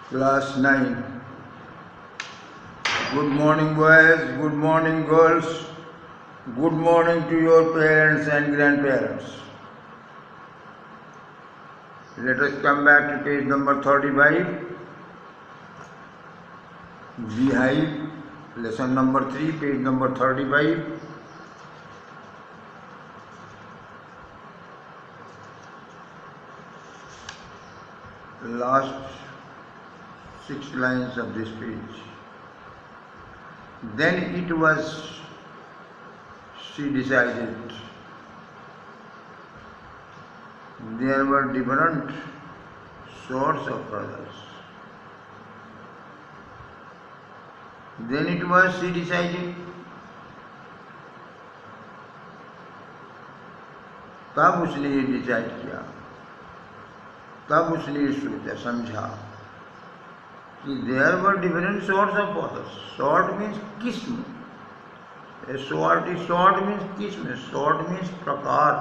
Class 9. Good morning, boys. Good morning, girls. Good morning to your parents and grandparents. Let us come back to page number 35. Beehive, lesson number 3, page number 35. Last 6 lines of this page. Then it was, she decided. There were different sorts of brothers. Then it was, she decided. तब उसने ये decide किया, तब उसने ये सोचा, समझा कि there were different sorts of fathers. Sort means किस्म. सॉर्ट मीन्स किस्म. सॉर्ट मीन्स प्रकार.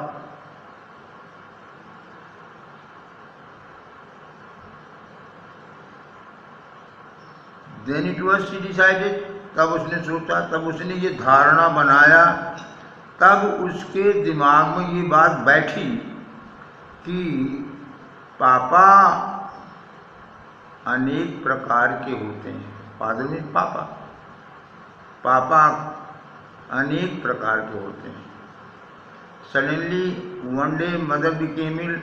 Then it was, she decided. तब उसने सोचा, तब उसने ये धारणा बनाया, तब उसके दिमाग में ये बात बैठी कि पापा अनेक प्रकार के होते हैं. फादर मीन्स पापा. पापा अनेक प्रकार के होते हैं. Suddenly one day mother became ill.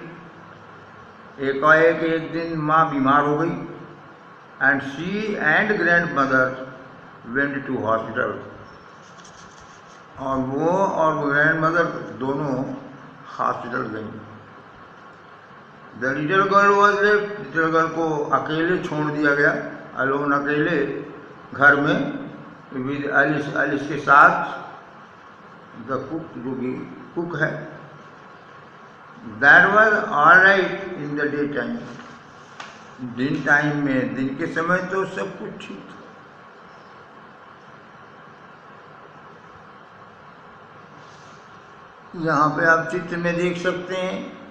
एकाएक एक दिन माँ बीमार हो गई. And she and grandmother went to hospital. और वो और ग्रैंड मदर दोनों हॉस्पिटल गई. The little girl was left. Little girl को अकेले छोड़ दिया गया, अलोन, अकेले घर में विद एलिस. एलिस के साथ द कुक, जो भी कुक है. That was all right in the day time. दिन टाइम में, दिन के समय तो सब कुछ ठीक था. यहाँ पे आप चित्र में देख सकते हैं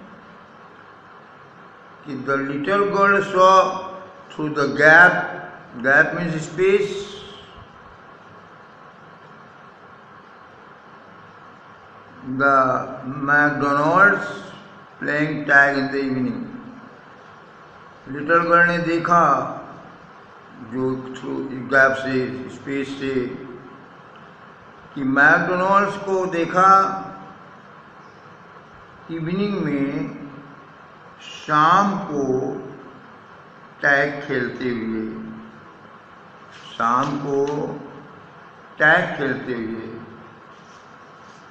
कि the little girl saw through the gap. Gap means space. The McDonald's playing tag in the evening. Little girl ने देखा, जो थ्रू गैप से, स्पेस से, कि मैकडोनाल्ड्स को देखा इवनिंग में, शाम को टैग खेलते हुए. शाम को टैग खेलते हुए.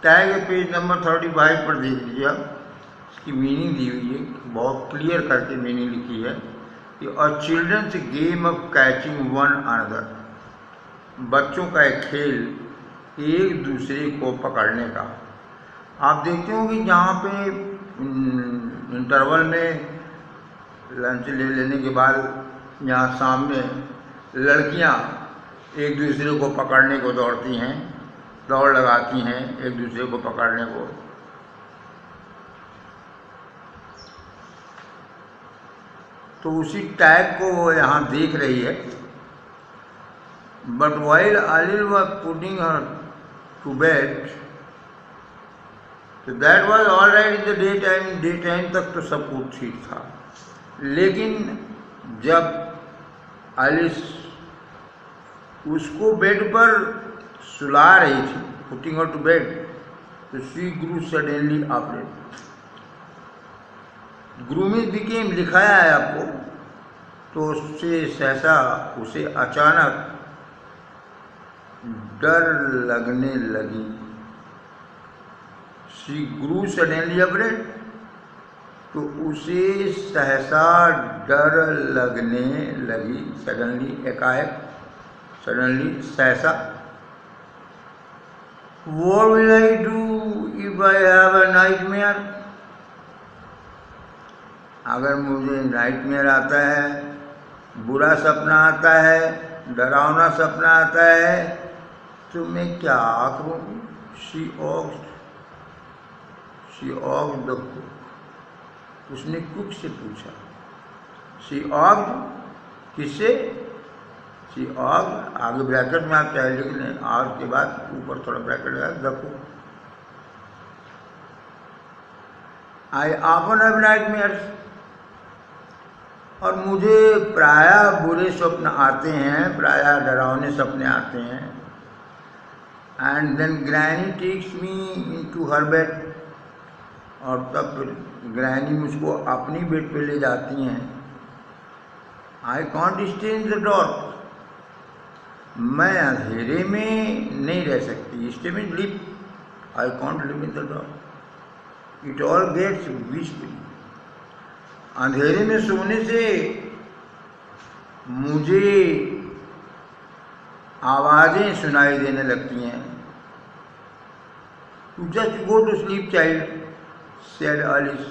टैग पेज नंबर 35 पर देख लीजिए आप. इसकी मीनिंग दी हुई है, बहुत क्लियर करके मीनिंग लिखी है कि a children's game of catching one another. बच्चों का एक खेल एक दूसरे को पकड़ने का. आप देखते हो कि जहाँ पे इंटरवल में लंच ले लेने के बाद यहाँ सामने लड़कियाँ एक दूसरे को पकड़ने को दौड़ती हैं, दौड़ लगाती हैं एक दूसरे को पकड़ने को. तो उसी टैग को वो यहाँ देख रही है. But while Alil was putting her to bed, तो that was all right in the daytime. Daytime तक तो सब कुछ ठीक था. लेकिन जब एलिस उसको बेड पर सुला रही थी, पुटिंग हर टू बेड, तो she grew suddenly afraid. Grooming became लिखाया है आपको, तो उससे सहसा, उसे अचानक डर लगने लगी. शी ग्रू सडनली अपरेड, तो उसे सहसा डर लगने लगी. सडनली, एकाएक, सडनली, सहसा. What will I do if I have a nightmare? अगर मुझे नाइटमेयर आता है, बुरा सपना आता है, डरावना सपना आता है, तो मैं क्या करूँगी? She asked the cook. उसने कुक से पूछा. शी आस्क्ड किससे? सी ऑग, आगे ब्रैकेट में आप चाहे लिख लें, ऑग के बाद ऊपर थोड़ा ब्रैकेट है, देखो। आई ऑफन हैव नाइटमेयर्स, और मुझे प्रायः बुरे स्वप्न आते हैं, प्रायः डरावने सपने आते हैं। And then granny takes me into her bed, और तब फिर ग्रैनी मुझको अपनी बेड पे ले जाती हैं। I can't stay in the dark, मैं अंधेरे में नहीं रह सकती। स्टे में live, I can't live in the dark, it all gets whispery, अंधेरे में सोने से मुझे आवाजें सुनाई देने लगती हैं। To just go to sleep child, said Alice,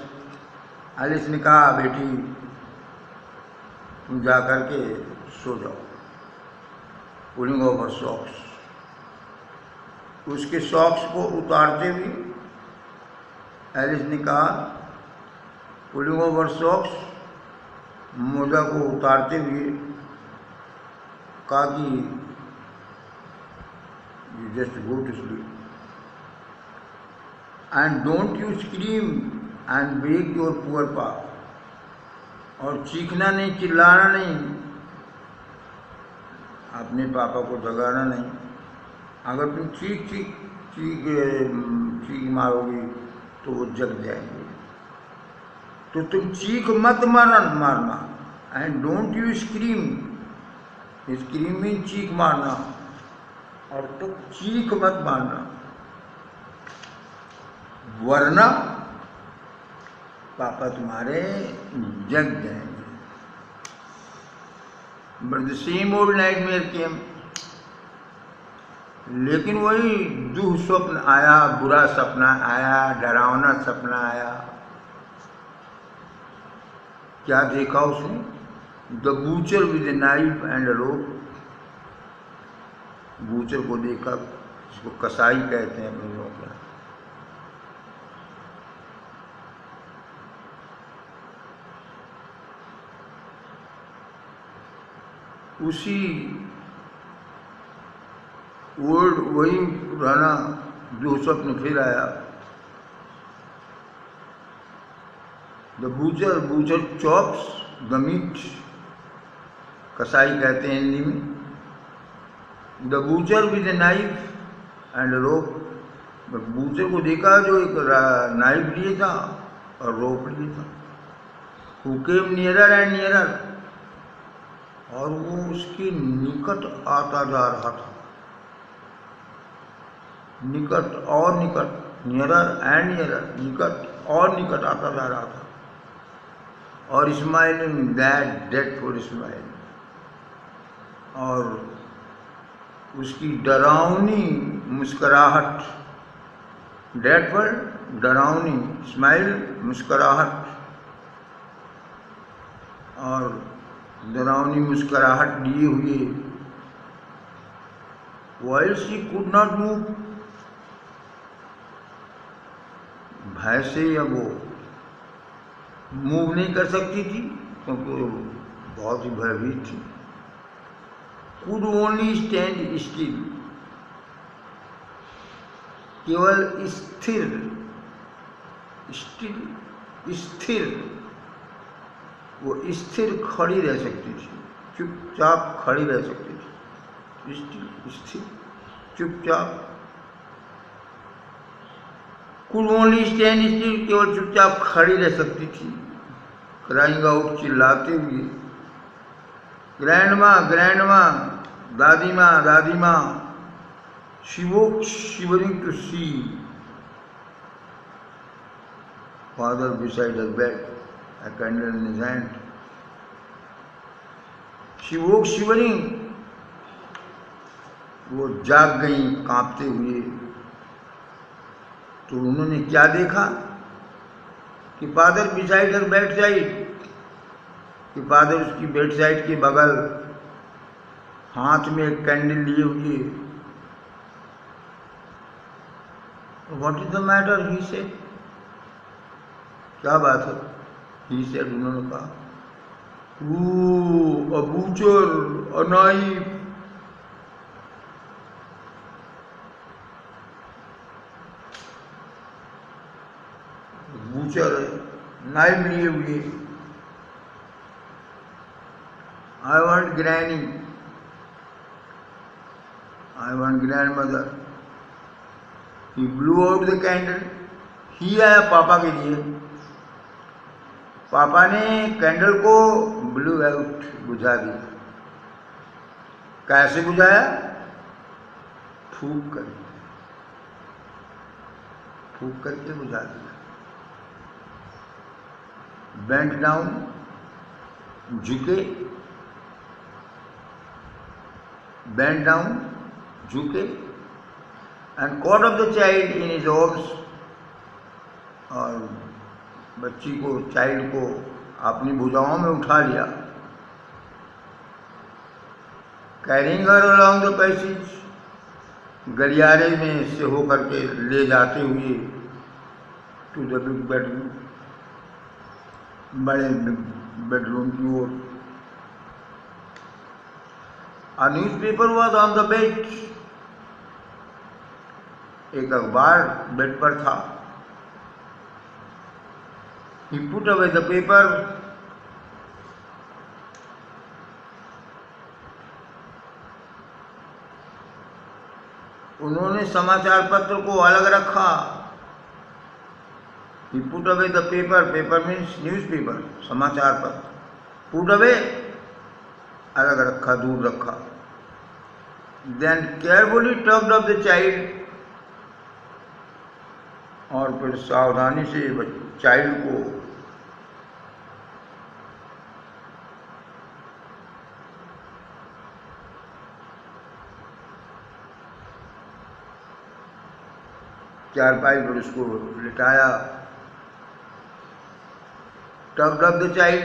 Alice ने कहा बेटी तुम जा कर के सो जाओ। पुलिंग ऑफ हर सॉक्स, उसके सॉक्स को उतारते हुए एलिस ने कहा, पुलिंग ऑफ हर सॉक्स, मोजा को उतारते हुए कहा कि you just go to sleep and don't you scream and wake your poor pa, और चीखना नहीं, चिल्लाना नहीं, अपने पापा को जगाना नहीं। अगर तुम चीख मारोगी तो वो जग जाएंगे, तो तुम चीख मत मारना। And don't you scream, scream mean चीख मारना, और तुम चीख मत मारना, वरना पापा तुम्हारे जग जाएंगे। But the same old nightmare came, लेकिन वही दुख स्वप्न आया, बुरा सपना आया, डरावना सपना आया। क्या देखा उसने? The butcher with a knife and rope, butcher को देखा, जिसको कसाई कहते हैं अपने लोगों के। उसी ओल्ड, वही पुराना जो स्वप्न फिर आया। The butcher, butcher chops the meat, कसाई कहते हैं हिंदी में। The butcher with a knife and rope, butcher को देखा जो एक नाइफ लिए था और रोप लिए था। Who came nearer and nearer, और वो उसके निकट आता जा रहा था, निकट और निकट, नियरर एंड नियरर, निकट और निकट आता जा रहा था। और स्माइलिंग दैट डेडफुल स्माइल, और उसकी डरावनी मुस्कुराहट, डेडफुल डरावनी, स्माइल मुस्कुराहट, और डरावनी मुस्कुराहट लिए हुए। While she could not move, भय से या वो मूव नहीं कर सकती थी क्योंकि वो बहुत ही भयभीत थी। कुड ओनली स्टैंड स्टिल, केवल स्थिर, स्थिर, वो स्थिर खड़ी रह सकती थी, चुपचाप खड़ी रह सकती थी, स्थिर चुपचाप। कुड ओनली स्टैंड स्टिल, केवल चुपचाप खड़ी रह सकती थी। क्राइंग आउट, चिल्लाते हुए, ग्रैंडमा ग्रैंडमा, दादी माँ दादी माँ। She woke shivering to see father beside her bed, a candle in his hand. She woke shivering, वो जाग गई कांपते हुए। तो उन्होंने क्या देखा कि father beside her bed side, कि फादर उसकी बेड साइड के बगल हाथ में एक कैंडल लिए हुए। What is the matter, he said, क्या बात है, ही सेड, उन्होंने कहा। Ooh, a butcher, a knife. Butcher knife लिए हुए. I want granny. I want grandmother. He blew out the candle. ही आया पापा के लिए. पापा ने कैंडल को ब्लू आउट बुझा दिया. कैसे बुझाया? फूंक कर, फूंक करके बुझा दिया. बेंट डाउन, झुके, बेंट डाउन, झुके, and caught up the child in his arms. और बच्ची को, चाइल्ड को अपनी भुजाओं में उठा लिया. Carrying her along the passage, गलियारे में से होकर के ले जाते हुए टू द बिग बेडरूम, बड़े बेडरूम की ओर. A newspaper was on the bed. एक अखबार बेड पर था. He put away the paper. उन्होंने समाचार पत्र को अलग रखा. He put away the paper. Paper means newspaper, समाचार पत्र. Put away, अलग रखा, दूर रखा. Then carefully tugged up the child. और फिर सावधानी से चाइल्ड को चारपाई पर उसको लिटाया. tugged up the child.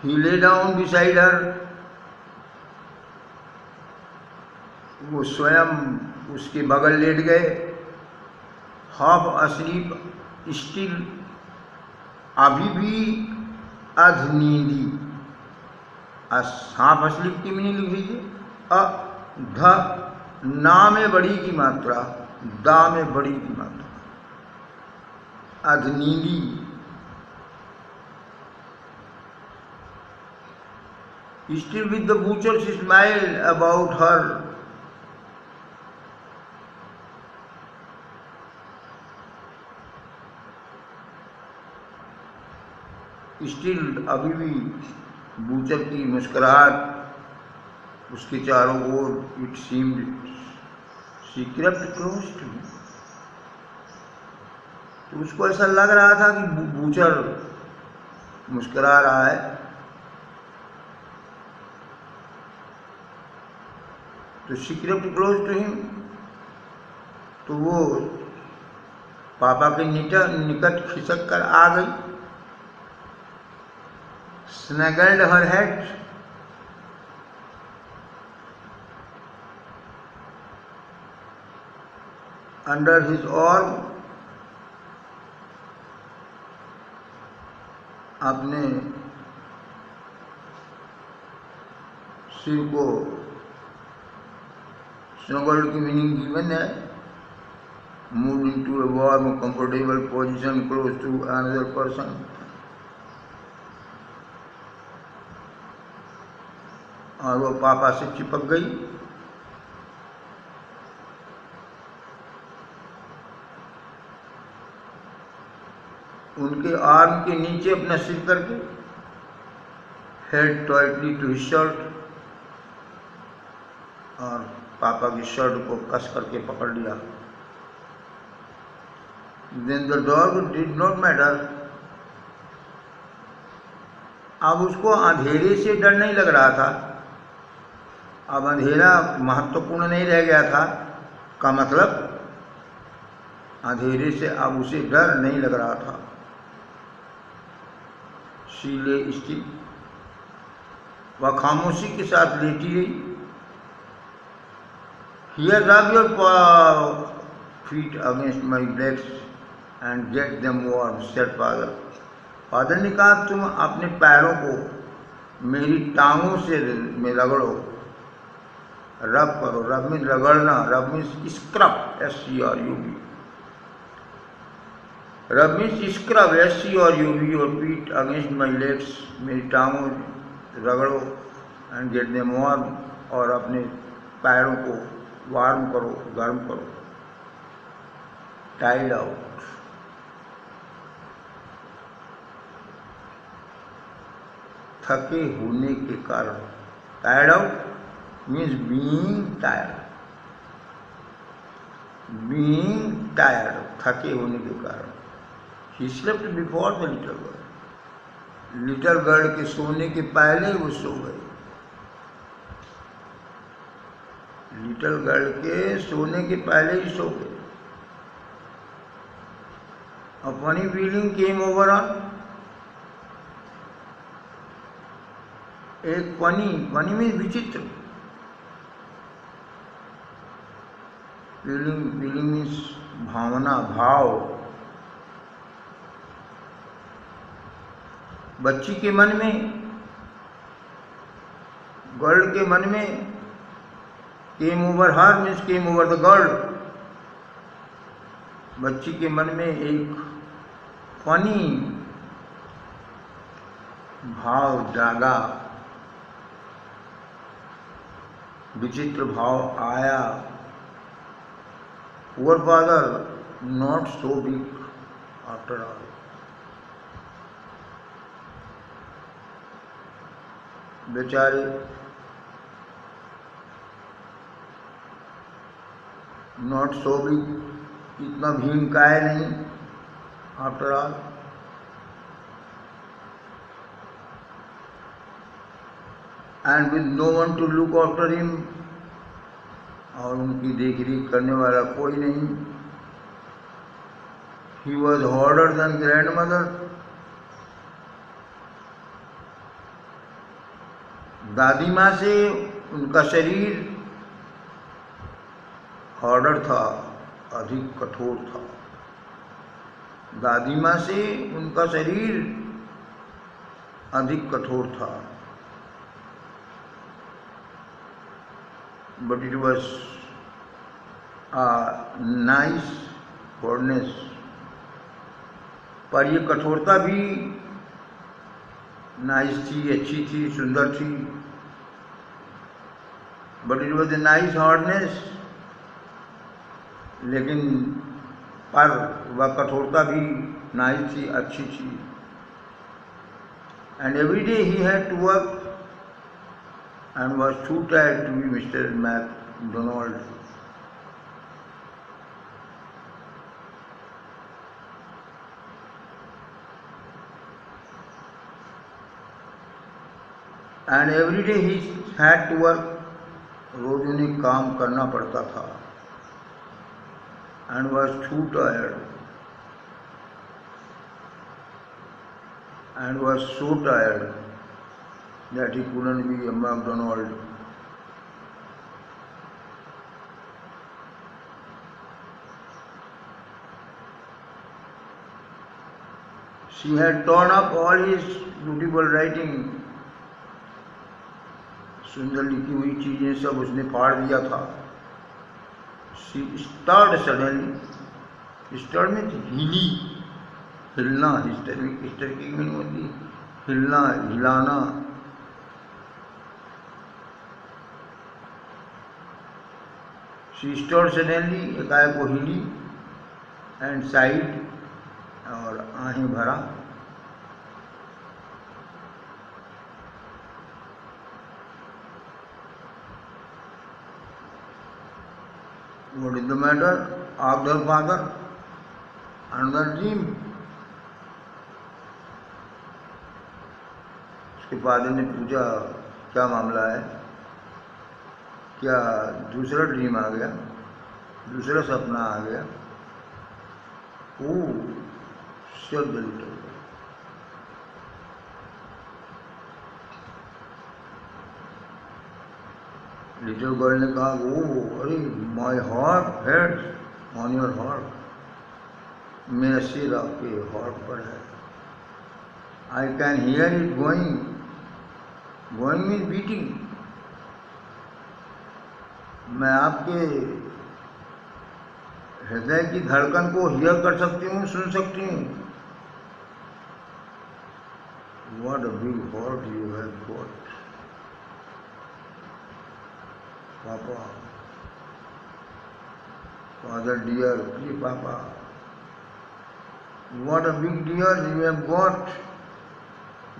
He lay down beside her. वो स्वयं उसके बगल लेट गए. half asleep, still, अभी भी अधनींदी. हाफ asleep की मीनिंग लिख लीजिए. अ ध ना में बड़ी की मात्रा, दा में बड़ी की मात्रा. अधनींदी. Still with the butcher's smile about her. Still, अभी भी बूचर की मुस्कुराहट उसके चारों ओर. It seemed she crept close to him. तो उसको ऐसा लग रहा था कि बूचर मुस्कुरा रहा है. तो she crept close to him. तो वो पापा के निकट खिसक कर आ गई. Snuggled her head. Under his arm. अपने सिर को, snuggled की मीनिंग गिवन है. Moved into a warm, comfortable position close to another person. और वो पापा से चिपक गई. उनके आर्म के नीचे अपना सिर करके, head tightly to his shirt, और पापा की शर्ट को कस करके पकड़ लिया. Then the dog did not matter. अब उसको अंधेरे से डर नहीं लग रहा था. अब अंधेरा महत्वपूर्ण नहीं रह गया था का मतलब अंधेरे से अब उसे डर नहीं लग रहा था. She lay still. वह खामोशी के साथ लेटी रही. Here, rub your feet against my legs and get them warm, said father. Father ने कहा तुम अपने पैरों को मेरी टांगों से में रगड़ो, रब करो, रब में रगड़ना, रब में स्क्रब, SCRUB, रब में scrub, SCRUB, your feet against my legs, मेरी टांगों रगड़ो, एंड गेट देम वार्म, और अपने पैरों को वार्म करो, गर्म करो, टाइड आउट। थके होने के कारण, tired out means being tired, being tired, थके होने के कारण। He slept before the little girl, little girl के सोने के पहले वो सो गए, लिटिल गर्ल के सोने के पहले ही सो गए। A funny feeling came over her, एक फनी में विचित्र, फीलिंग मीन्स भावना, भाव। बच्ची के मन में, गर्ल के मन में, came over her means came over the girl, बच्ची के मन में एक फनी भाव जागा, विचित्र भाव आया। Poor father not so big after all, बेचारे नॉट सो बिग, इतना भीमकाय नहीं, after all. And with no one to look after him, और उनकी देख रेख करने वाला कोई नहीं। He was harder than grandmother, दादी माँ से उनका शरीर हार्डर था, अधिक कठोर था। दादी माँ से उनका शरीर अधिक कठोर था। But it was a nice hardness, पर ये कठोरता भी नाइस थी, अच्छी थी, सुंदर थी। But it was a nice hardness, लेकिन पर वह कठोरता भी नाइस थी, अच्छी थी। And every day he had to work and was too tired to be Mr. MacDonald. And every day he had to work, रोज उन्हें काम करना पड़ता था। And was too tired, and was so tired that he couldn't be a MacDonald. She had torn up all his beautiful writing. सुंदर लिखी हुई चीजें सब उसने फाड़ दिया था। She stirred suddenly. Stirred means हिली, हिलना, हिस्टर की मीनिंग होती हिलना, हिलाना। She stirred suddenly, एकाएक वो हिली, and sighed, और आहें भरा। What is the matter? asked her father. Another dream. उसके फादर ने पूछा क्या मामला है, क्या दूसरा ड्रीम आ गया, दूसरा सपना आ गया? ओह, said the little girl. Little girl ने कहा, ओ अरे my heart head on your heart, मेरा सिर आपके हार्ट पर है। I can hear it going, going mean beating, मैं आपके हृदय की धड़कन को हियर कर सकती हूँ, सुन सकती हूँ। What a big heart you have got papa, father dear, please papa, what a big dear you have got,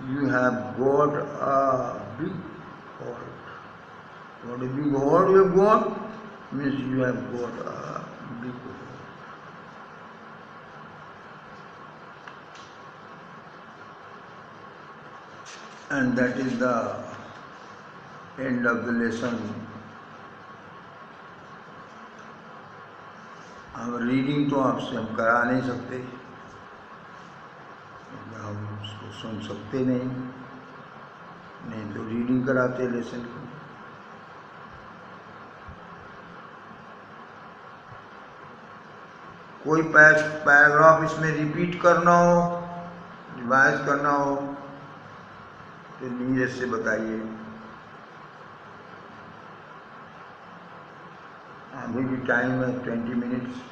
you have got a big heart. What a big heart you have got means you have got a big heart. And that is the end of the lesson. हम reading तो आपसे हम करा नहीं सकते, हम उसको सुन सकते नहीं, नहीं तो रीडिंग कराते लेसन की। कोई पैराग्राफ इसमें रिपीट करना हो, रिवाइज करना हो तो नीरज से बताइए। अभी भी टाइम है 20 मिनट्स।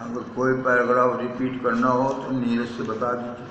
अगर कोई पैराग्राफ रिपीट करना हो तो नीरज से बता दीजिए।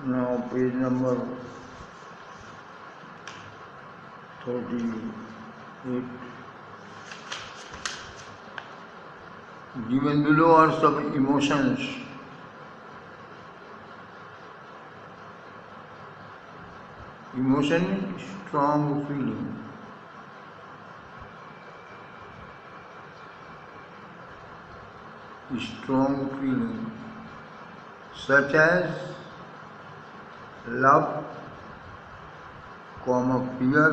Now page number 38. Given below are some emotions. Emotion is strong feeling. Strong feeling such as love, fear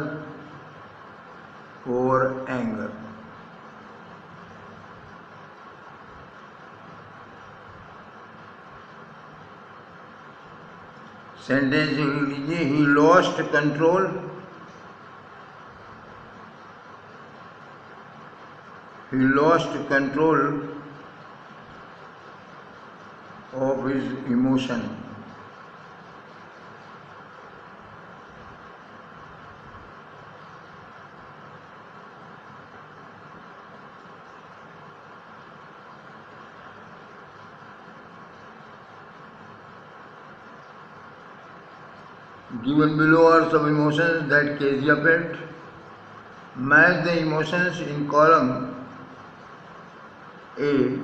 or anger. Sentence लिख लीजिए, he lost control, he lost control of his emotion. Given below are some emotions that Kezia felt. Match the emotions in column A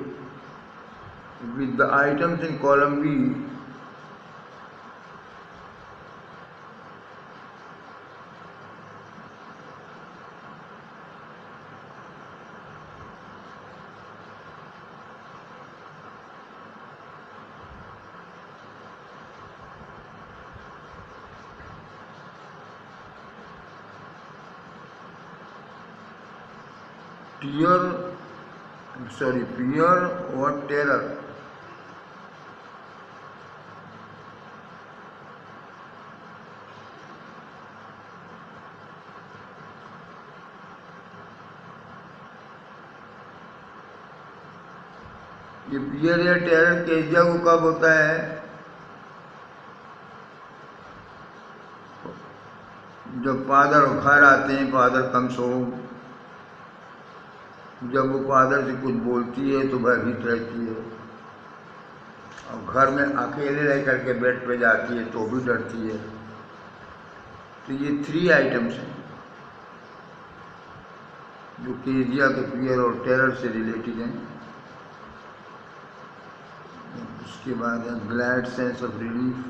with the items in column B. Fear or terror. ये fear या terror Kezia को कब होता है? जब father घर आते हैं, फादर कम्स होम, जब वो फादर से कुछ बोलती है तो भयभीत रहती है, और घर में अकेले रह करके बेड पे जाती है तो भी डरती है। तो ये 3 आइटम्स हैं जो केजिया के फियर और टेरर से रिलेटेड हैं। उसके बाद है glad sense of relief.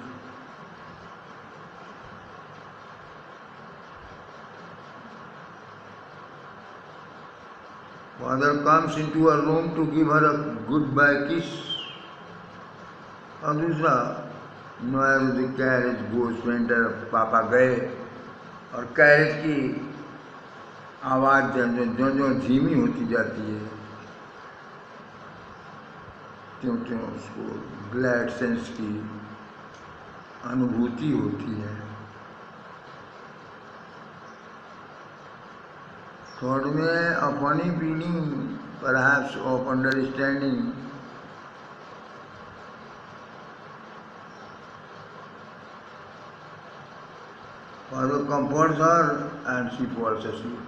Father comes into her room to give her a goodbye kiss. और दूसरा नॉइज द कैरेज गोस वेंटर, पापा गए और कैरेज की आवाज़ जो जो धीमी होती जाती है, त्यों त्यों उसको ग्लैड सेंस की अनुभूति होती है। थर्ड में a funny feeling perhaps of understanding. Father comforts her and she falls asleep.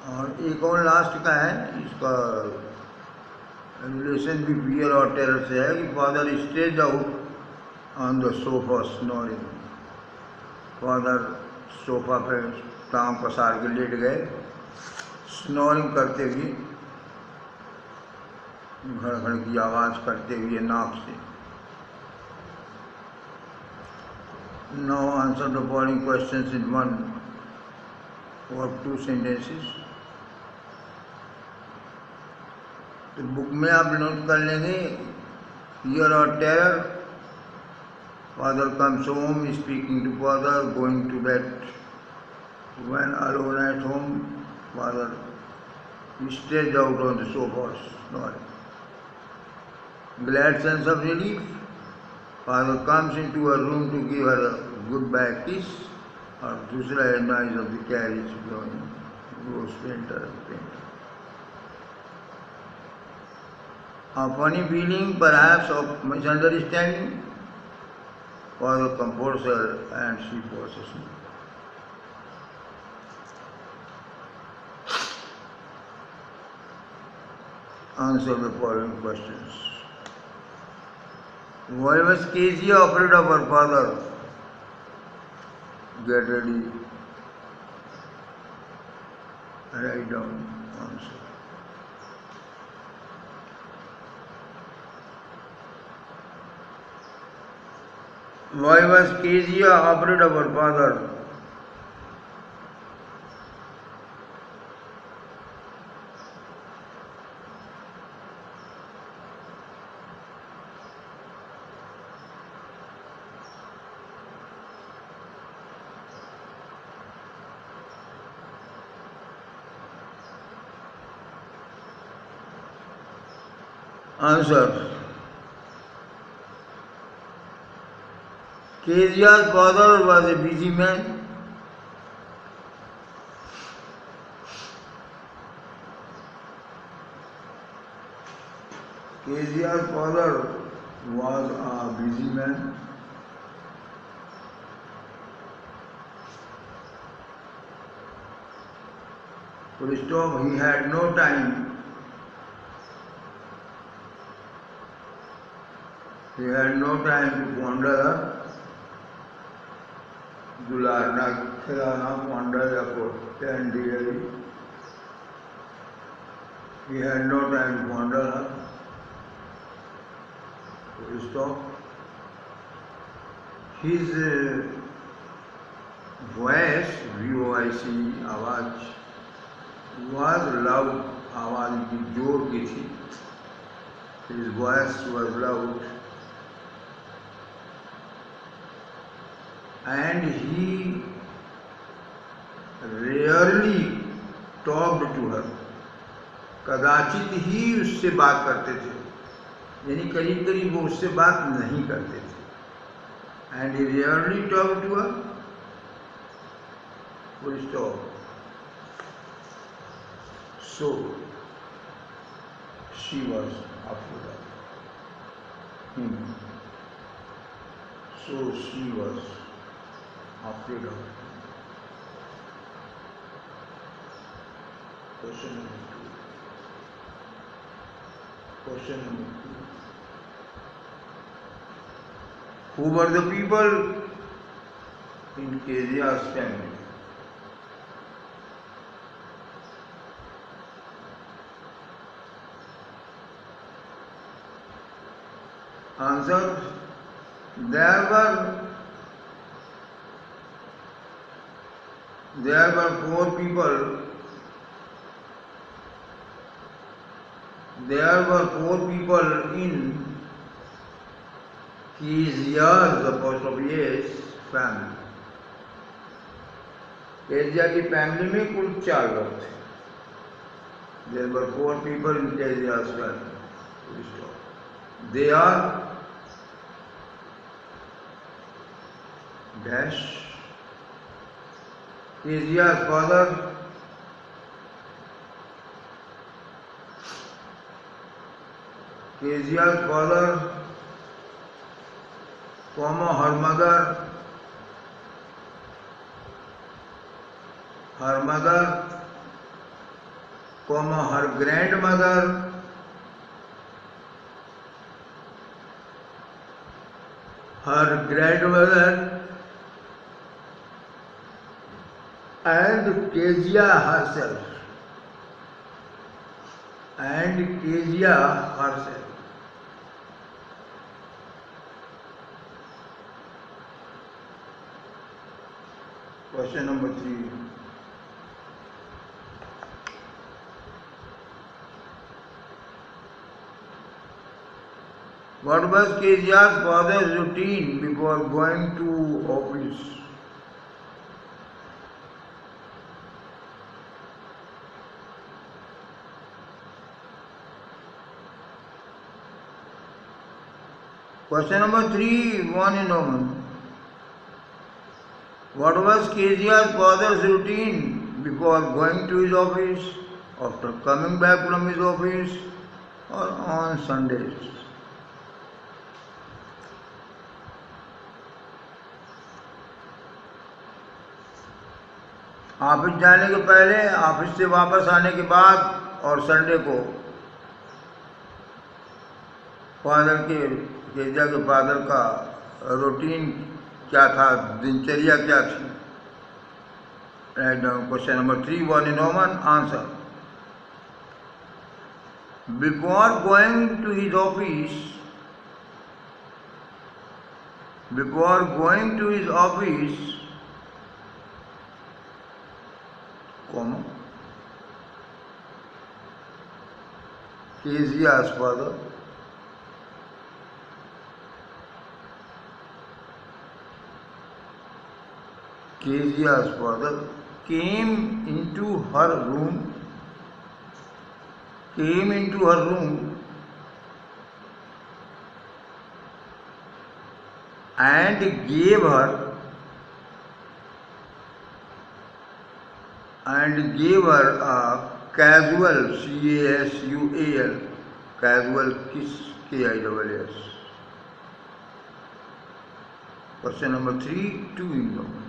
और एक और लास्ट का है, इसका रिलेशन भी फियर और टेरर से है कि father stage out on the sofa snoring. Father sofa पे टांग पसार के लेट गए, स्नोरिंग करते हुए, घड़ घड़ की आवाज़ करते हुए नाक से। Now answer the following questions in 1 or 2 sentences. तो बुक में आप नोट कर लेंगे फियर और terror. Father comes home, speaking to father, going to bed, when alone at home, father stays out on the sofa snoring. Glad sense of relief. Father comes into her room to give her a goodbye kiss. और दूसरा है noise of the carriage blowing, goes painter painter. A funny feeling perhaps of misunderstanding. Father comforts her and she falls asleep. Answer the following questions. Why was Kezia afraid of her father? Get ready. Write down answer. Why was Kezia afraid of her father? Answer. Kezia's father was a busy man. Kezia's father was a busy man. Full stop. He had no time. He had no time to ponder her. દુલારના ખેલાના wondered and dearly. He had no time to wonder her. Full stop. His voice, VOIC, आवाज was loud, आवाज की जोर की थी. His voice was loud. And he rarely talked to her. कदाचित ही उससे बात करते थे, यानी करीब करीब वो उससे बात नहीं करते थे. And he rarely talked to her. Full stop. So she was afraid of him. So she was afraid of him. Question number 2. Question number 2. Who were the people in Kezia's family? Answer: there were 4 people. There were 4 people in Kezia's family. Kezia की family में कुल 4 लोग थे. There were 4 people in Kezia's family. They are dash. Kezia's father, her mother, her grandmother, and Kezia herself. Question number 3. What was Kezia's father's routine before going to office? Question number 3, 1 in Oman. What was Kezia's father's routine before going to his office, after coming back from his office, or on Sundays? Office जाने के पहले, office से वापस आने के बाद और Sunday को. केजिया के फादर का रूटीन क्या था, दिनचर्या क्या थी? Write down. Question number 3, 1 in Oman. Answer: before going to his office, Kezia's father came into her room and gave her a casual casual kiss, KISS. Question number 3, 2 in Oman.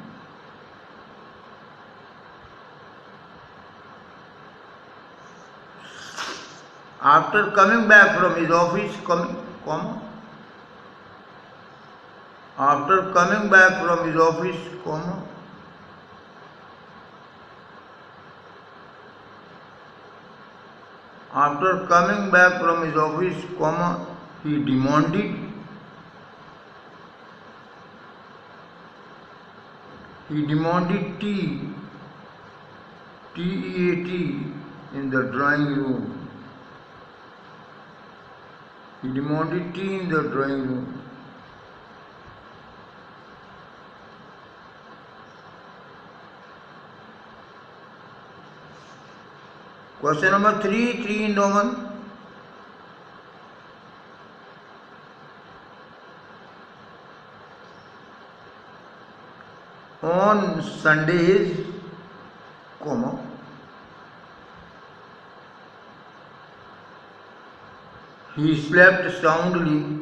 After coming back from his office, After coming back from his office, comma, after coming back from his office, comma, he demanded tea, T-E-A-T, in the drawing room. He demanded tea in the drawing room. Question number 3 in Roman. On Sundays, comma, he slept soundly.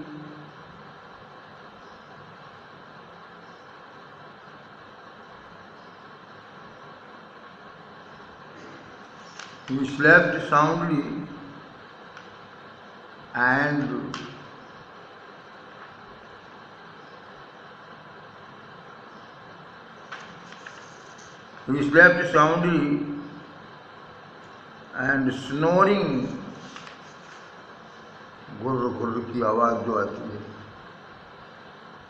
He slept soundly and snoring, गुर्र गुर्र की आवाज जो आती है,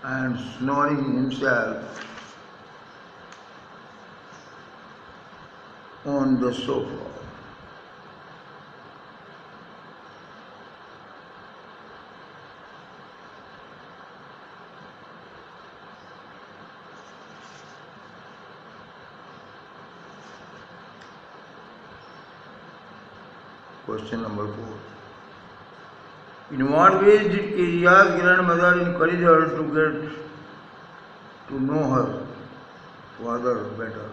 and snoring himself on the sofa. Question number 4. In what ways did Kiria's grandmother encourage her to get to know her father better?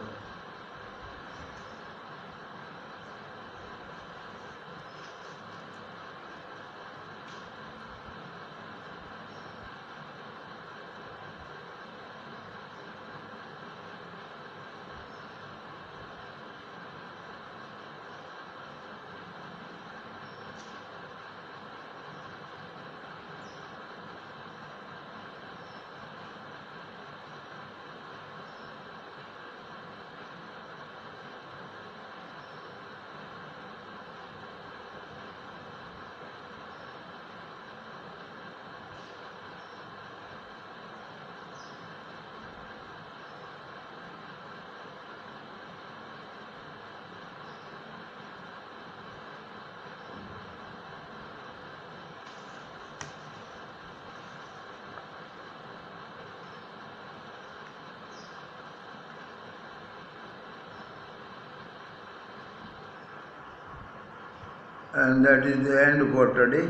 And that is the end for today.